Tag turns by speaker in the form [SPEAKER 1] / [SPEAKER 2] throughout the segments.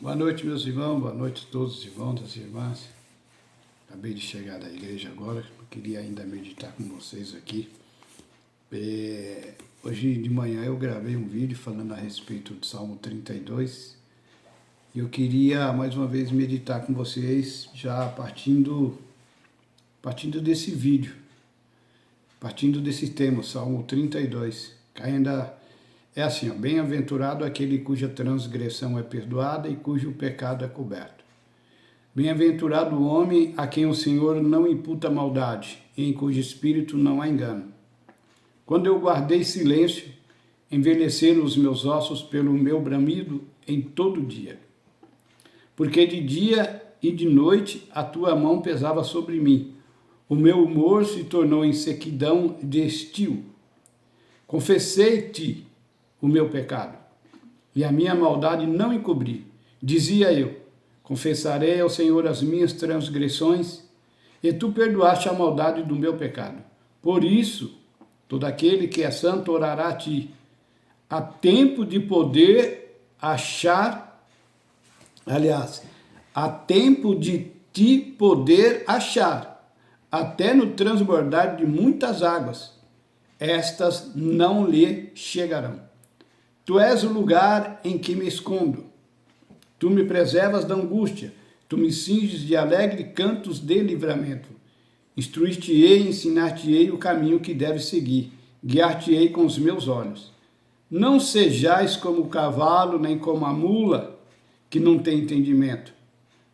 [SPEAKER 1] Boa noite, meus irmãos, boa noite a todos os irmãos, das irmãs. Acabei de chegar da igreja agora, queria ainda meditar com vocês aqui. Hoje de manhã eu gravei um vídeo falando a respeito do Salmo 32 e eu queria mais uma vez meditar com vocês já partindo desse vídeo, partindo desse tema, Salmo 32, que ainda é assim, bem-aventurado aquele cuja transgressão é perdoada e cujo pecado é coberto. Bem-aventurado o homem a quem o Senhor não imputa maldade, e em cujo espírito não há engano. Quando eu guardei silêncio, envelheceram os meus ossos pelo meu bramido em todo dia. Porque de dia e de noite a tua mão pesava sobre mim. O meu humor se tornou em sequidão de estio. Confessei-te o meu pecado, e a minha maldade não encobri. Dizia eu, confessarei ao Senhor as minhas transgressões, e tu perdoaste a maldade do meu pecado. Por isso, todo aquele que é santo orará a ti. Há tempo de poder achar, há tempo de te poder achar, até no transbordar de muitas águas, estas não lhe chegarão. Tu és o lugar em que me escondo. Tu me preservas da angústia. Tu me cinges de alegre cantos de livramento. Instruir-te-ei e ensinar-te-ei o caminho que deves seguir. Guiar-te-ei com os meus olhos. Não sejais como o cavalo, nem como a mula, que não tem entendimento,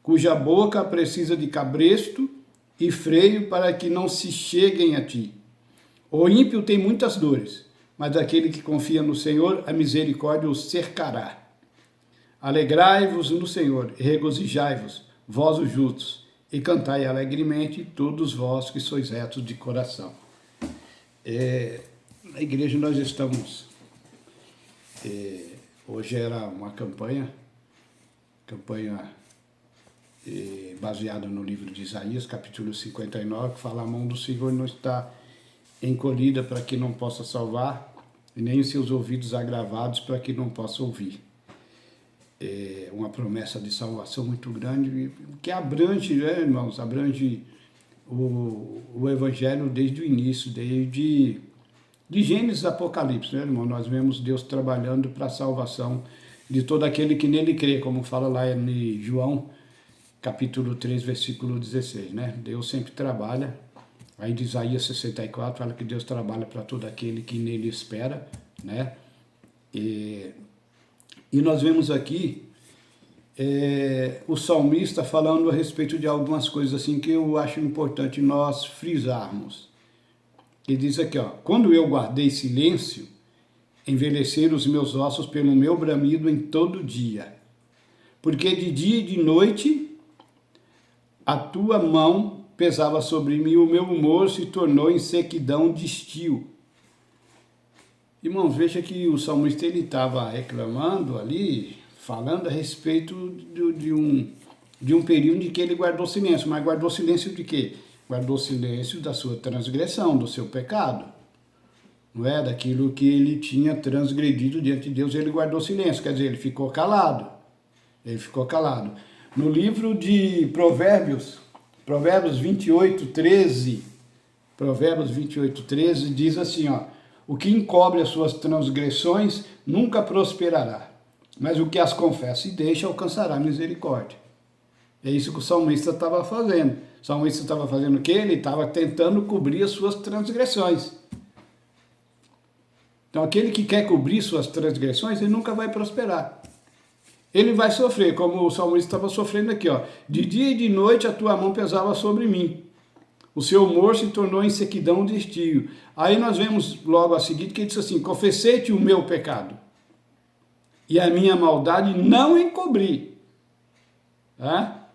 [SPEAKER 1] cuja boca precisa de cabresto e freio para que não se cheguem a ti. O ímpio tem muitas dores, mas aquele que confia no Senhor, a misericórdia o cercará. Alegrai-vos no Senhor e regozijai-vos, vós os justos, e cantai alegremente, todos vós que sois retos de coração. Na igreja nós estamos, hoje era uma campanha baseada no livro de Isaías, capítulo 59, que fala: a mão do Senhor não está encolhida para que não possa salvar, e nem os seus ouvidos agravados para que não possa ouvir. É uma promessa de salvação muito grande, que abrange, né, irmãos, abrange o Evangelho desde o início, desde de Gênesis a Apocalipse, né, irmão? Nós vemos Deus trabalhando para a salvação de todo aquele que nele crê, como fala lá em João, capítulo 3, versículo 16, né? Deus sempre trabalha. Aí de Isaías 64 fala que Deus trabalha para todo aquele que nele espera, né? E nós vemos aqui o salmista falando a respeito de algumas coisas assim que eu acho importante nós frisarmos. Ele diz aqui, quando eu guardei silêncio, envelheceram os meus ossos pelo meu bramido em todo dia. Porque de dia e de noite a tua mão pesava sobre mim, o meu humor se tornou em sequidão de estio. Irmãos, veja que o salmista estava reclamando ali, falando a respeito de um período em que ele guardou silêncio. Mas guardou silêncio de quê? Guardou silêncio da sua transgressão, do seu pecado. Não é? Daquilo que ele tinha transgredido diante de Deus, ele guardou silêncio. Quer dizer, ele ficou calado. Ele ficou calado. No livro de Provérbios 28, 13, diz assim, o que encobre as suas transgressões nunca prosperará, mas o que as confessa e deixa alcançará misericórdia. É isso que o salmista estava fazendo. O salmista estava fazendo o quê? Ele estava tentando cobrir as suas transgressões. Então aquele que quer cobrir suas transgressões, ele nunca vai prosperar. Ele vai sofrer, como o salmista estava sofrendo aqui, de dia e de noite a tua mão pesava sobre mim. O seu humor se tornou em sequidão de estio. Aí nós vemos logo a seguir que ele diz assim: confessei-te o meu pecado, e a minha maldade não encobri. Tá?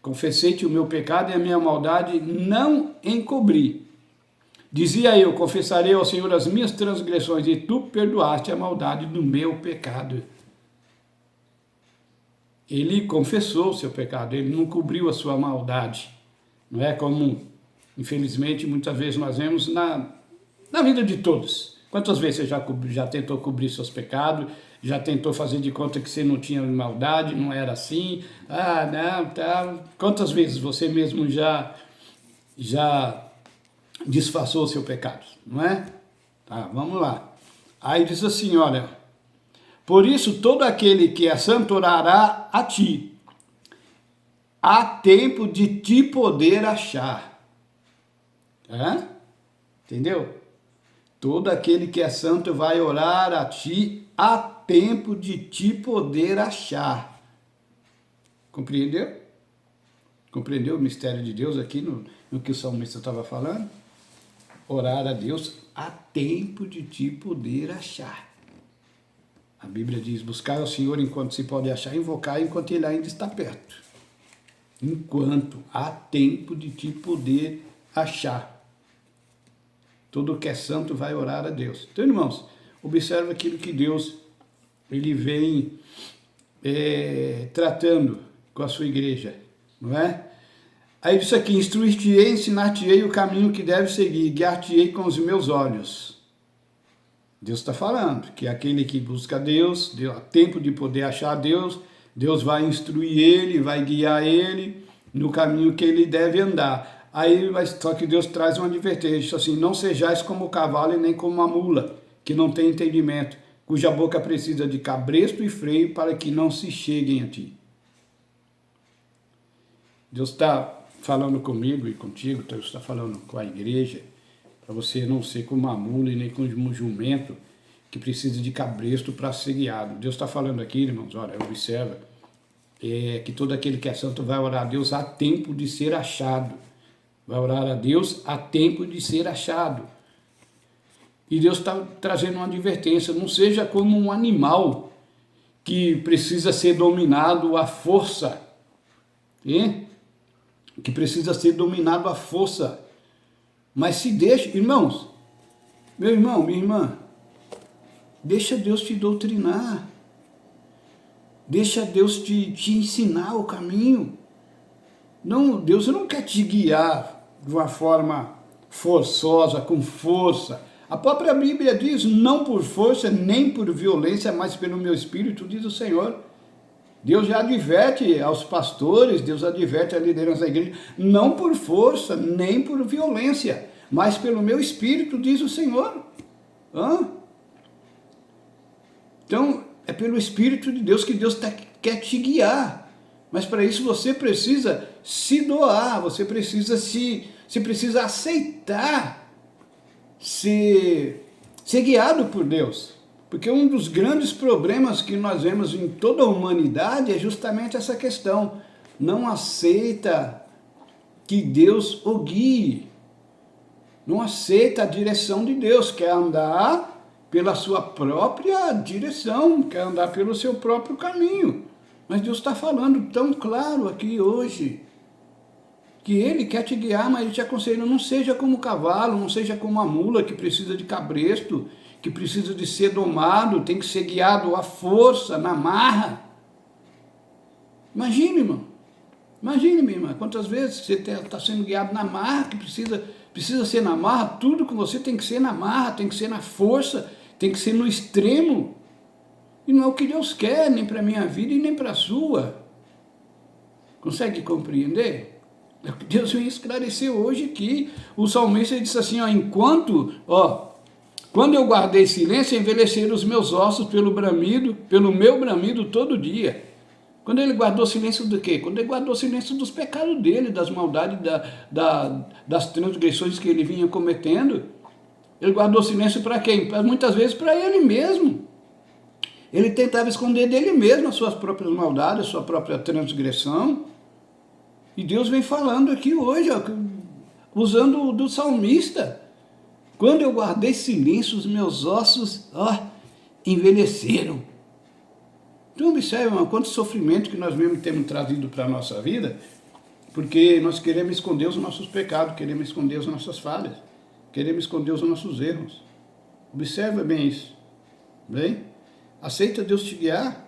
[SPEAKER 1] Confessei-te o meu pecado e a minha maldade não encobri. Dizia eu, confessarei ao Senhor as minhas transgressões, e tu perdoaste a maldade do meu pecado. Ele confessou o seu pecado, ele não cobriu a sua maldade. Não é como, infelizmente, muitas vezes nós vemos na vida de todos. Quantas vezes você já tentou cobrir seus pecados, já tentou fazer de conta que você não tinha maldade, não era assim. Ah, não, tá. Quantas vezes você mesmo já disfarçou o seu pecado, não é? Tá, vamos lá. Aí diz assim, olha, por isso todo aquele que é santo orará a ti, há tempo de te poder achar. É? Entendeu? Todo aquele que é santo vai orar a ti, há tempo de te poder achar. Compreendeu? Compreendeu o mistério de Deus aqui no que o salmista estava falando? Orar a Deus, há tempo de te poder achar. A Bíblia diz, buscar ao Senhor enquanto se pode achar, invocar enquanto Ele ainda está perto. Enquanto há tempo de te poder achar. Todo que é santo vai orar a Deus. Então, irmãos, observa aquilo que Deus ele vem tratando com a sua igreja, não é? Aí diz aqui, instruir-te-ei, ensinar-te-ei o caminho que deve seguir, guiar-te-ei com os meus olhos. Deus está falando que aquele que busca Deus, há tempo de poder achar Deus, Deus vai instruir ele, vai guiar ele no caminho que ele deve andar. Aí, só que Deus traz uma advertência, assim, não sejais como o cavalo e nem como a mula, que não tem entendimento, cuja boca precisa de cabresto e freio para que não se cheguem a ti. Deus está falando comigo e contigo, Deus está falando com a igreja, para você não ser como uma mula e nem como um jumento, que precisa de cabresto para ser guiado. Deus está falando aqui, irmãos, olha, observa, que todo aquele que é santo vai orar a Deus há tempo de ser achado. Vai orar a Deus há tempo de ser achado. E Deus está trazendo uma advertência, não seja como um animal que precisa ser dominado à força. Que precisa ser dominado à força. Mas se deixa, irmãos, meu irmão, minha irmã, deixa Deus te doutrinar. Deixa Deus te ensinar o caminho. Não, Deus não quer te guiar de uma forma forçosa, com força. A própria Bíblia diz, não por força, nem por violência, mas pelo meu Espírito, diz o Senhor. Deus já adverte aos pastores, Deus adverte à liderança da igreja, não por força, nem por violência, mas pelo meu Espírito, diz o Senhor. Então, é pelo Espírito de Deus que Deus quer te guiar. Mas para isso você precisa se doar, você precisa aceitar ser guiado por Deus. Porque um dos grandes problemas que nós vemos em toda a humanidade é justamente essa questão. Não aceita que Deus o guie. Não aceita a direção de Deus, quer andar pela sua própria direção, quer andar pelo seu próprio caminho. Mas Deus está falando tão claro aqui hoje, que Ele quer te guiar, mas Ele te aconselha, não seja como o cavalo, não seja como a mula que precisa de cabresto, que precisa de ser domado, tem que ser guiado à força, na marra. Imagine, irmão, imagine, minha irmã, quantas vezes você está sendo guiado na marra, que precisa ser na marra, tudo com você tem que ser na marra, tem que ser na força, tem que ser no extremo. E não é o que Deus quer, nem para a minha vida e nem para a sua. Consegue compreender? É o que Deus vem esclarecer hoje aqui. O salmista disse assim, quando eu guardei silêncio, envelheceram os meus ossos pelo meu bramido todo dia. Quando ele guardou silêncio do quê? Quando ele guardou silêncio dos pecados dele, das maldades, das transgressões que ele vinha cometendo. Ele guardou silêncio para quem? Muitas vezes para ele mesmo. Ele tentava esconder dele mesmo as suas próprias maldades, a sua própria transgressão. E Deus vem falando aqui hoje, usando do salmista. Quando eu guardei silêncio, os meus ossos envelheceram. Então observe, irmão, quanto sofrimento que nós mesmos temos trazido para a nossa vida, porque nós queremos esconder os nossos pecados, queremos esconder as nossas falhas, queremos esconder os nossos erros. Observa bem isso. Bem? Aceita Deus te guiar,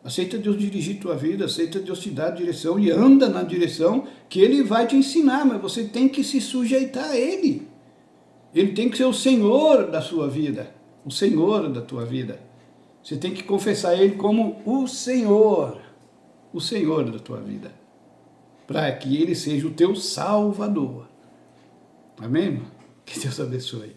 [SPEAKER 1] aceita Deus dirigir tua vida, aceita Deus te dar a direção e anda na direção que Ele vai te ensinar, mas você tem que se sujeitar a Ele. Ele tem que ser o Senhor da sua vida, o Senhor da tua vida. Você tem que confessar Ele como o Senhor da tua vida, para que Ele seja o teu Salvador. Amém, irmão? Que Deus abençoe.